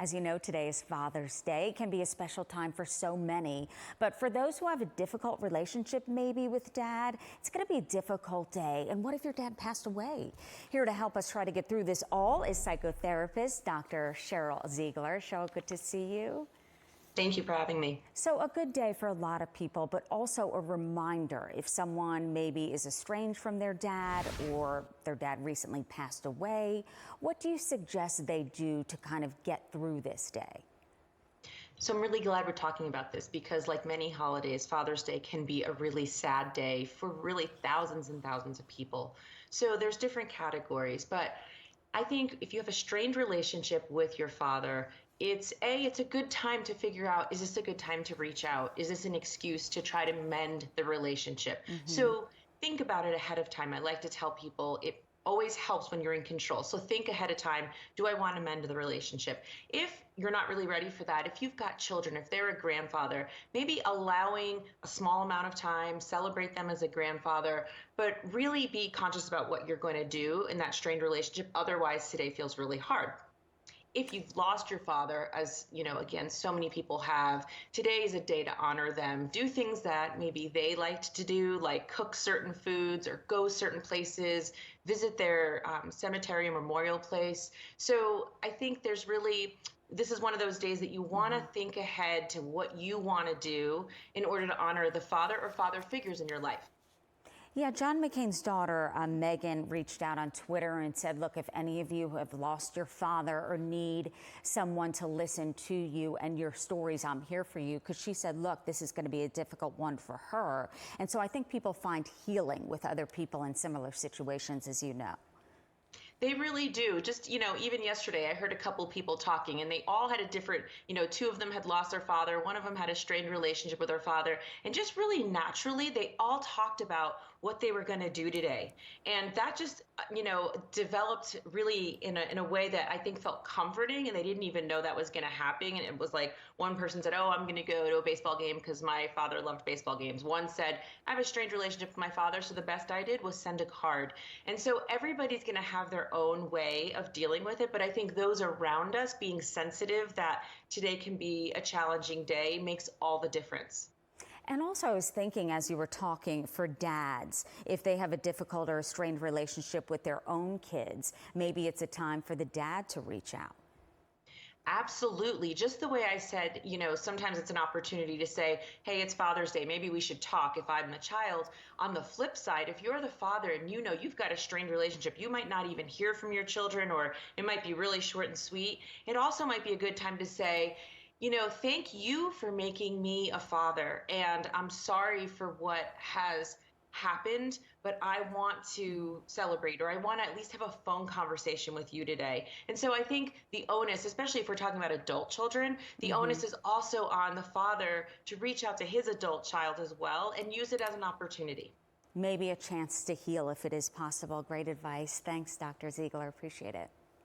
As you know, today is Father's Day. It can be a special time for so many. But for those who have a difficult relationship maybe with dad, it's going to be a difficult day. And what if your dad passed away? Here to help us try to get through this all is psychotherapist Dr. Cheryl Ziegler. Cheryl, good to see you. Thank you for having me. So a good day for a lot of people, but also a reminder if someone maybe is estranged from their dad or their dad recently passed away, what do you suggest they do to kind of get through this day? So I'm really glad we're talking about this because, like many holidays, Father's Day can be a really sad day for really thousands and thousands of people. So there's different categories, but I think if you have a strained relationship with your father, it's a good time to figure out, is this a good time to reach out? Is this an excuse to try to mend the relationship? So think about it ahead of time. I like to tell people it always helps when you're in control. So think ahead of time, do I want to mend the relationship? If you're not really ready for that, if you've got children, if they're a grandfather, maybe allowing a small amount of time, celebrate them as a grandfather, but really be conscious about what you're going to do in that strained relationship. Otherwise, today feels really hard. If you've lost your father, as you know, again, so many people have, today is a day to honor them. Do things that maybe they liked to do, like cook certain foods or go certain places, visit their cemetery or memorial place. So I think this is one of those days that you want to think ahead to what you want to do in order to honor the father or father figures in your life. Yeah, John McCain's daughter, Megan, reached out on Twitter and said, look, if any of you have lost your father or need someone to listen to you and your stories, I'm here for you. Because she said, look, this is going to be a difficult one for her. And so I think people find healing with other people in similar situations, as you know. They really do. Just, even yesterday, I heard a couple people talking and they all had a different, two of them had lost their father. One of them had a strained relationship with their father. And just really naturally, they all talked about what they were going to do today. And that just, developed really in a way that I think felt comforting. And they didn't even know that was going to happen. And it was like one person said, oh, I'm going to go to a baseball game because my father loved baseball games. One said, I have a strained relationship with my father. So the best I did was send a card. And so everybody's going to have their own way of dealing with it. But I think those around us being sensitive that today can be a challenging day makes all the difference. And also, I was thinking as you were talking, for dads, if they have a difficult or a strained relationship with their own kids, maybe it's a time for the dad to reach out. Absolutely. Just the way I said, sometimes it's an opportunity to say, hey, it's Father's Day. Maybe we should talk if I'm the child. On the flip side, if you're the father and you've got a strained relationship, you might not even hear from your children, or it might be really short and sweet. It also might be a good time to say, thank you for making me a father. And I'm sorry for what has happened, but I want to celebrate, or I want to at least have a phone conversation with you today. And so I think the onus, especially if we're talking about adult children, the onus is also on the father to reach out to his adult child as well and use it as an opportunity. Maybe a chance to heal if it is possible. Great advice. Thanks, Dr. Ziegler. Appreciate it.